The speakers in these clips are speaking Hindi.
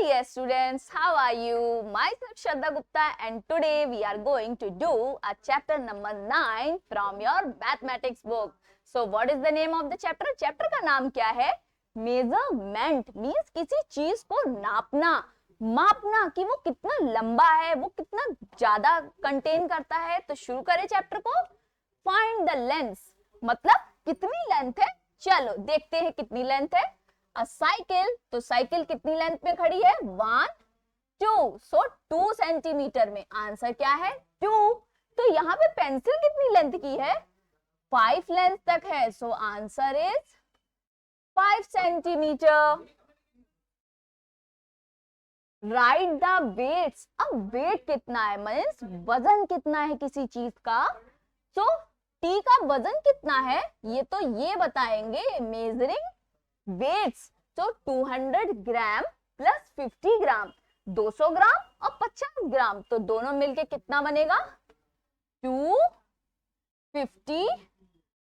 dear students, how are you? Myself Shraddha Gupta and today we are going to do a chapter number 9 from your mathematics book. So what is the name of the chapter? Chapter का नाम क्या है? Measurement means किसी चीज को नापना, मापना कि वो कितना लंबा है, वो कितना ज्यादा कंटेन करता है. तो शुरू करें चैप्टर को. Find the length मतलब कितनी लेंथ है. चलो देखते हैं कितनी लेंथ है. अ साइकिल, तो साइकिल कितनी लेंथ में खड़ी है? 1 2, सो 2 सेंटीमीटर में. आंसर क्या है? 2. तो यहाँ पे पेंसिल कितनी लेंथ की है? 5 लेंथ तक है. So answer is 5 centimetre. Right the weights. अब वेट कितना है मीन्स वजन कितना है किसी चीज का. सो टी का वजन कितना है ये तो ये बताएंगे. मेजरिंग वेट्स, तो 200 ग्राम प्लस 50 ग्राम, 200 ग्राम और 50 ग्राम, तो दोनों मिलके कितना बनेगा? 250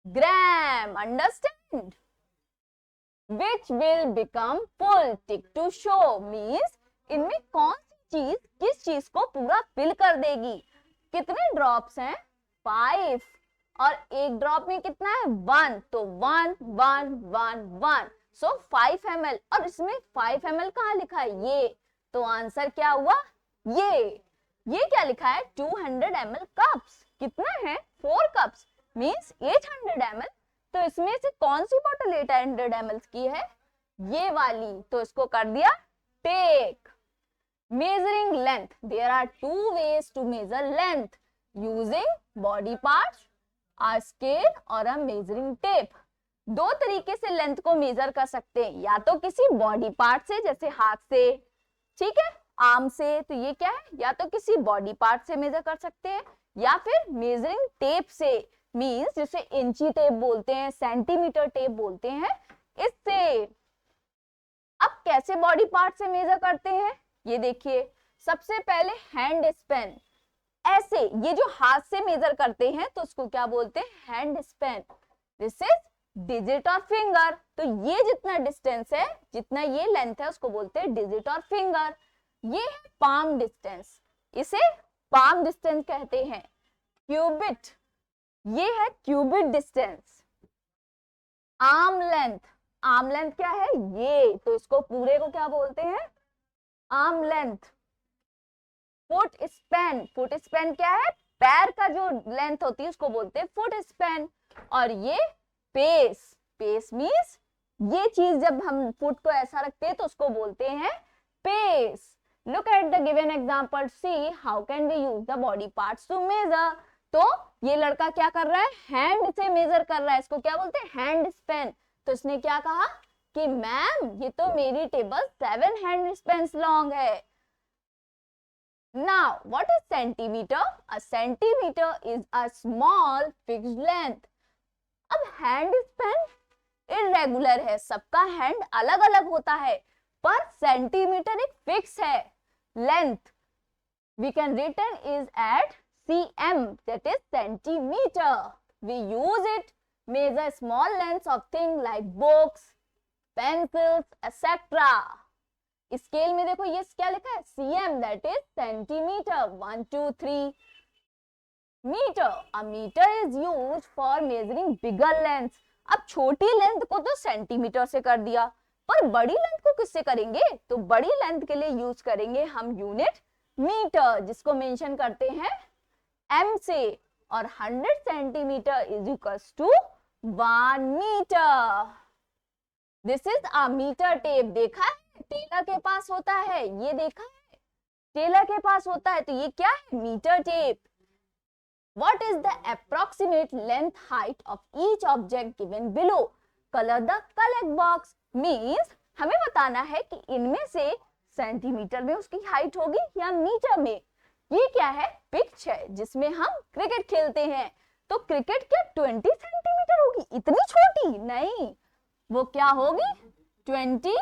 gram. Understand? Which will become full. Tick to show means इनमें कौन सी चीज किस चीज को पूरा फिल कर देगी. कितने ड्रॉप्स हैं? 5 और एक ड्रॉप में कितना है? 1. तो 1 1 1 1. सो 5 ml. और इसमें 5 ml कहाँ लिखा है? ये. तो आंसर क्या हुआ? ये क्या लिखा है? 200 ml कप्स. कितना है? 4 कप्स मीन्स 800 ml. तो इसमें से कौन सी बोतल 800 ml की है? ये वाली. तो इसको कर दिया take. Measuring length. There are 2 ways to measure length using body parts, a scale और a measuring tape. 2 तरीके से लेंथ को मेजर कर सकते हैं. या तो किसी बॉडी पार्ट से, जैसे हाथ से, ठीक है, आर्म से. तो ये क्या है? या तो किसी बॉडी पार्ट से मेजर कर सकते हैं या फिर मेजरिंग टेप से मींस जिसे इंची टेप बोलते हैं, सेंटीमीटर टेप बोलते हैं, इससे. अब कैसे बॉडी पार्ट से मेजर करते हैं ये देखिए. सबसे पहले हैंड स्पैन. ऐसे ये जो हाथ से मेजर करते हैं तो उसको क्या बोलते हैं? Hand span. This is digit और फिंगर. तो ये जितना डिस्टेंस है, जितना ये लेंथ है, उसको बोलते हैं डिजिट और फिंगर. ये है पाम डिस्टेंस. इसे पाम डिस्टेंस कहते हैं. क्यूबिट, ये है cubit distance. Arm length. Arm length क्या है? ये. तो इसको पूरे को क्या बोलते हैं? Arm length. Foot span. Foot span क्या है? पैर का जो लेंथ होती है उसको बोलते हैं फुट स्पैन. और ये पेस. पेस मीन्स ये चीज जब हम फुट को ऐसा रखते हैं तो उसको बोलते हैं pace. Look at the given example. See how can we use the body parts to measure. तो ये लड़का क्या कर रहा है? हैंड से मेजर कर रहा है. इसको क्या बोलते हैं? Hand span. तो इसने क्या कहा कि मैम ये तो मेरी टेबल 7 हैंड स्पैन्स लॉन्ग है. Now, what is centimeter? A centimeter is a small fixed length. अब हैंड स्पैन इरेगुलर है, सबका हैंड अलग अलग होता है, पर सेंटीमीटर एक फिक्स है. Length we can written is at cm, that is centimeter. We use it measure small lengths of things like books, pencils, etc. Scale में देखो ये क्या लिखा है? cm, that is centimetre. 1 2 3 metre. A metre is used for measuring bigger length. अब छोटी लेंथ को तो सेंटीमीटर से कर दिया, पर बड़ी लेंथ को किससे करेंगे? तो बड़ी लेंथ के लिए यूज करेंगे हम यूनिट मीटर, जिसको मेंशन करते हैं m से. और 100 centimetre is equals to 1 metre. This is a metre tape. देखा है टेलर के पास होता है, ये देखा है टेलर के पास होता है. तो ये क्या है? Metre tape. What is the approximate length height of each object given below? Color the correct box. Means हमें बताना है कि इनमें से सेंटीमीटर में उसकी हाइट होगी या मीटर में. ये क्या है? पिच है जिसमें हम क्रिकेट खेलते हैं. तो क्रिकेट क्या 20 सेंटीमीटर होगी? इतनी छोटी नहीं, वो क्या होगी? 20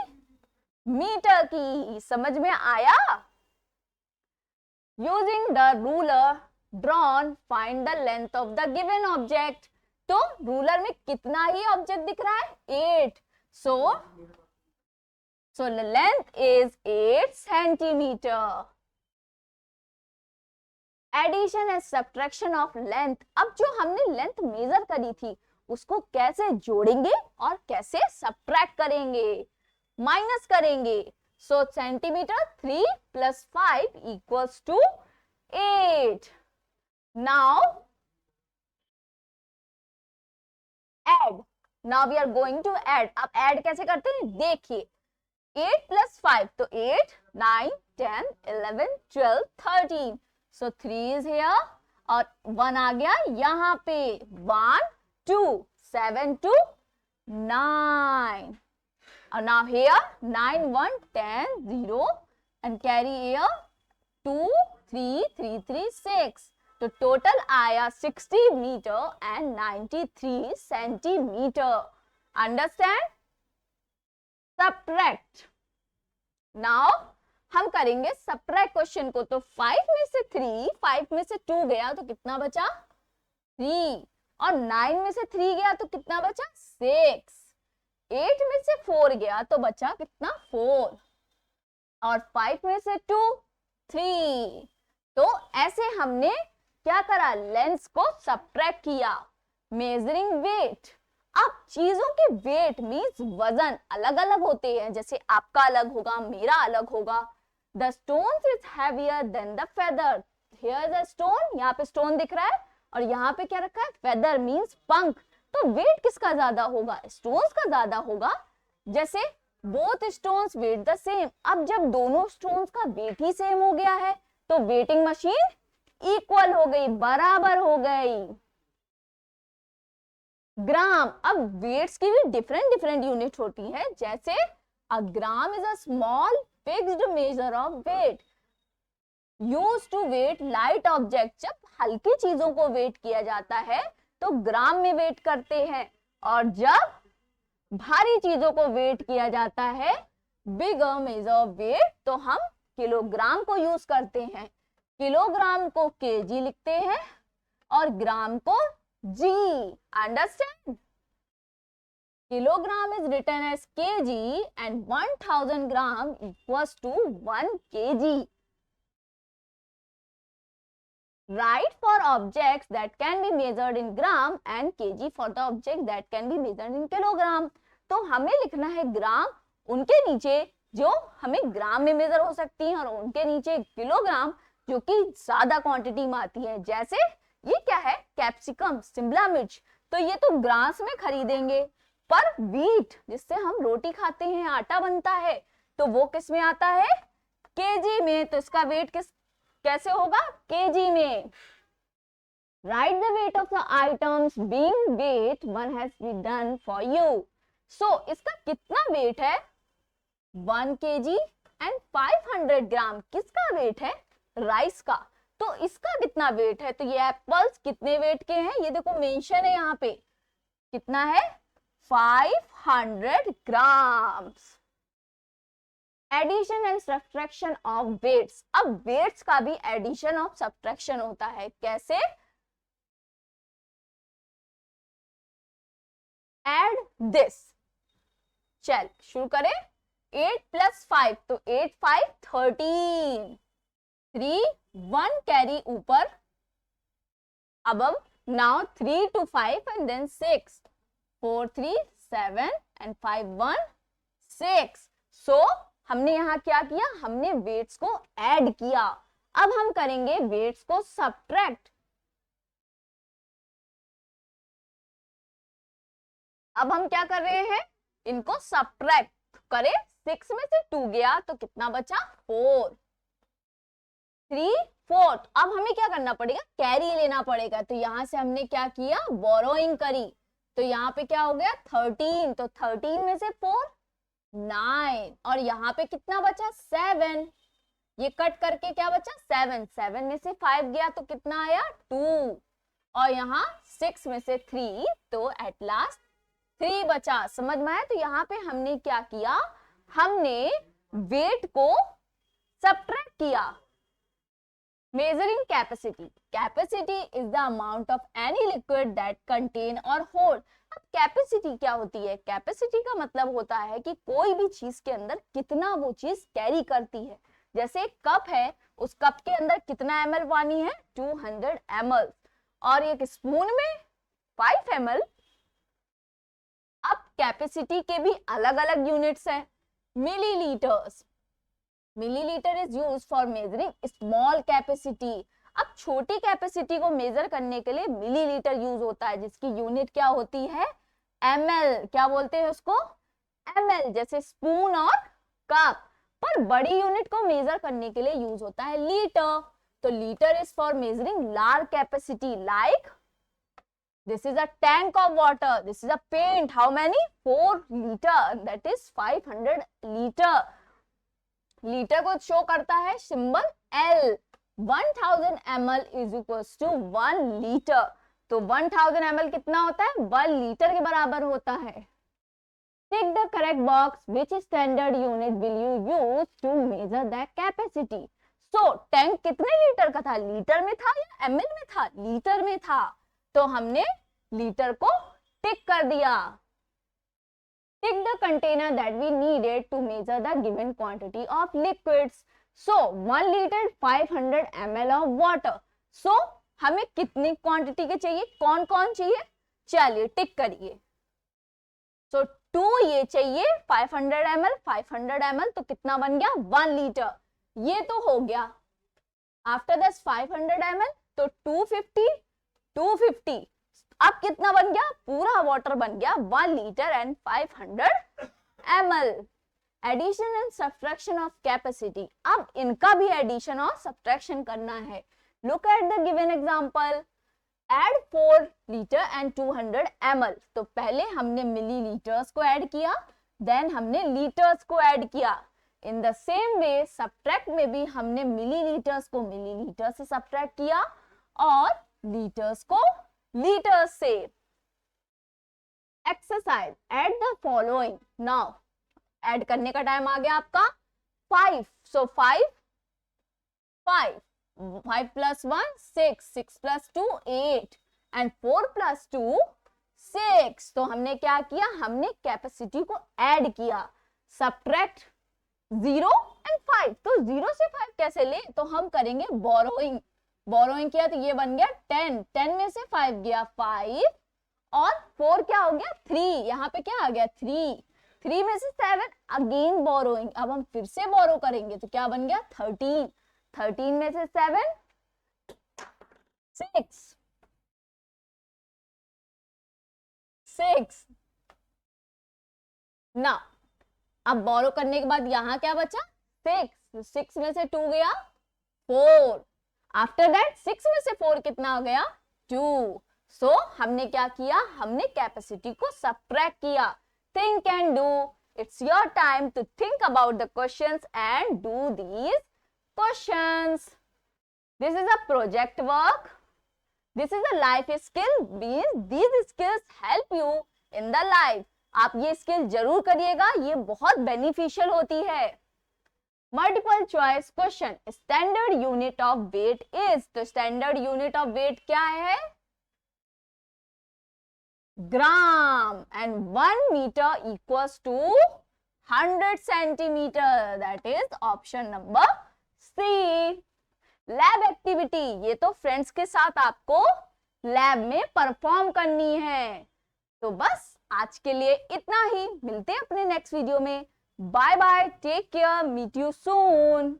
मीटर की. समझ में आया? Using the ruler drawn, find the length of the given object. तो रूलर में कितना ही ऑब्जेक्ट दिख रहा है? 8. So the length is 8 centimeter. Addition and subtraction of length. अब जो हमने लेंथ मेजर करी थी उसको कैसे जोड़ेंगे और कैसे सब्ट्रैक्ट करेंगे, माइनस करेंगे. So centimeter 3 plus 5 equals to 8. Now add. Now we are going to add. अब add कैसे करते हैं देखिए. 8 plus 5 तो 8, 9, 10, 11, 12, 13. So 3 is here और 1 आ गया यहाँ पे. 1, 2, 7 to 9. And now here 9, 1, 10, 0 and carry here 2, 3, 3, 3, 6. तो टोटल आया 60 metre and 93 centimetre. Understand? Subtract. Now हम करेंगे सब्ट्रैक्ट क्वेश्चन को. तो 5 में से 3, 5 में से 2 गया तो कितना बचा 3 और 9 में से 3 गया तो कितना बचा 6. 8 में से 4 गया तो बचा कितना 4 और 5 में से 2 3. तो ऐसे हमने क्या करा, लेंस को सब्ट्रैक्ट किया. Measuring weight. अब चीजों के वेट मींस वजन अलग अलग होते हैं. जैसे आपका अलग होगा, मेरा अलग होगा. The stone is heavier than the feather. Here is a stone. यहाँ पे स्टोन दिख रहा है और यहाँ पे क्या रखा है फेदर मींस पंख. तो वेट किसका ज्यादा होगा, स्टोन्स का ज्यादा होगा. जैसे both stones weight the same. अब जब दोनों स्टोन्स का वेट ही सेम हो गया है तो वेटिंग मशीन इक्वल हो गई, बराबर हो गई. ग्राम. अब वेट्स की भी डिफरेंट यूनिट होती है. जैसे a gram is a small fixed measure of weight used to weigh light object. जब हल्की चीजों को वेट किया जाता है तो ग्राम में वेट करते हैं और जब भारी चीजों को वेट किया जाता है बिगर मेजर ऑफ वेट तो हम किलोग्राम को यूज करते हैं. किलोग्राम को केजी लिखते हैं और ग्राम को G. Understand? Kilogram is written as KG and 1000 gram equals to 1 KG. Write for objects that can be measured in gram and kg for the object that can be measured in kilogram. तो हमें लिखना है ग्राम, उनके नीचे जो हमें ग्राम में मेजर हो सकती हैं और उनके नीचे किलोग्राम जो कि ज्यादा क्वांटिटी में आती है. जैसे ये क्या है कैप्सिकम, शिमला मिर्च. तो ये तो ग्राम्स में खरीदेंगे. पर व्हीट जिससे हम रोटी खाते हैं, आटा बनता है, तो वो किस में आता है केजी में. तो इसका वेट कैसे होगा केजी में. Write the weight of the items being weighed one has been done for you. So इसका कितना वेट है 1 केजी एंड 500 ग्राम. किसका वेट है राइस का. तो इसका कितना वेट है. तो ये एप्पल्स कितने वेट के हैं ये देखो मेंशन है यहाँ पे. कितना है 500 grams. Addition and subtraction of weights. अब वेट्स का भी एडिशन और सब्ट्रैक्शन होता है. कैसे? Add this. चल शुरू करें. 8 plus 5 तो 8 5 13. 3 1 कैरी ऊपर. अब now 3 to 5 and then 6. 4 3 7 and 5 1 6. So हमने यहाँ क्या किया, हमने वेट्स को ऐड किया. अब हम करेंगे वेट्स को सब्ट्रैक्ट. अब हम क्या कर रहे हैं, इनको सब्ट्रैक्ट करें. 6 में से 2 गया तो कितना बचा 4. 3 4. अब हमें क्या करना पड़ेगा, कैरी लेना पड़ेगा. तो यहाँ से हमने क्या किया, बोरोइंग करी. तो यहाँ पे क्या हो गया 13. तो 13 में से 4 9 और यहाँ पे कितना बचा 7. ये कट करके क्या बचा 7. 7 में से 5 गया तो कितना आया 2 और यहाँ 6 में से 3 तो एट लास्ट 3 बचा. समझ में आया. तो यहाँ पे हमने क्या किया, हमने वेट को सब्ट्रैक्ट किया. Measuring capacity. Capacity is the amount of any liquid that contain और होल्ड. अब कैपेसिटी क्या होती है? कैपेसिटी का मतलब होता है कि कोई भी चीज के अंदर कितना वो चीज कैरी करती है। जैसे एक कप है, उस कप के अंदर कितना ml पानी है? 200 ml। और एक स्पून में 5 ml। अब कैपेसिटी के भी अलग अलग यूनिट्स हैं। Millilitres, millilitre is used for measuring small capacity. अब छोटी कैपेसिटी को मेजर करने के लिए मिलीलीटर यूज होता है, जिसकी यूनिट क्या होती है? ml। क्या बोलते हैं उसको? ml, जैसे स्पून और कप। पर बड़ी यूनिट को मेजर करने के लिए यूज होता है लीटर। तो litre is for measuring large capacity, like this is a tank of water, this is a paint, how many? 4 liter, that is 500 liter। Litre को शो करता है symbol L। 1000 ml is equals to 1 liter। तो 1000 ml कितना होता है? 1 लीटर के बराबर होता है। Tick the correct box, which standard unit will you use to measure the capacity? So tank कितने लीटर का था? लीटर में था या ml में था? लीटर में था, तो हमने लीटर को टिक कर दिया। Tick the container that we needed to measure the given quantity of liquids. So 1 liter 500 ml of water. So हमें कितनी क्वांटिटी के चाहिए? कौन कौन चाहिए? चलिए टिक करिए। So 2 ये चाहिए, 500 ml 500 ml, तो कितना बन गया? 1 लीटर। ये तो हो गया। आफ्टर दिस 500 ml तो 250 अब कितना बन गया? पूरा वाटर बन गया 1 litre and 500 ml। Addition and subtraction of capacity. अब इनका भी एडिशन और सब्ट्रैक्शन करना है। Look at the given example. Add 4 litre and 200 ml। तो पहले हमने मिलीलीटर्स को ऐड किया, देन हमने लीटर्स को ऐड किया। In the same way subtract में भी हमने मिलीलीटर्स को मिलीलीटर से सब्ट्रैक्ट किया और लीटर्स को लीटर्स से। Exercise, add the following. Now add करने का टाइम आ गया आपका 5। सो 5 plus 1 6, 6 plus 2 8 and 4 plus 2 6। तो हमने क्या किया? हमने कैपेसिटी को ऐड किया। Subtract 0 and 5। तो 0 से 5 कैसे ले? तो हम करेंगे बोरोइंग। बोरोइंग किया तो ये बन गया 10। 10 में से 5 गया 5 और 4 क्या हो गया? 3। यहाँ पे क्या आ गया? 3। 3 में से 7 अगेन बोरोइंग। अब हम फिर से बोरो करेंगे तो क्या बन गया? 13। 13 में से 7 6। ना अब बोरो करने के बाद यहाँ क्या बचा? 6। 6 में से 2 गया 4। आफ्टर दैट 6 में से 4 कितना हो गया? 2। सो हमने क्या किया? हमने कैपेसिटी को सब्ट्रैक्ट किया। Think and do. It's your time to think about the questions and do these questions. This is a project work. This is a life skill, means these skills help you in the life. आप ये स्किल जरूर करिएगा, ये बहुत बेनिफिशियल होती है। Multiple choice question. Standard unit of weight is. तो स्टैंडर्ड यूनिट ऑफ वेट क्या है? Gram. And 1 metre equals to 100 centimetre. That is option number C. Lab activity, ये तो फ्रेंड्स के साथ आपको लैब में परफॉर्म करनी है। तो बस आज के लिए इतना ही। मिलते हैं अपने नेक्स्ट वीडियो में। Bye bye, take care, meet you soon.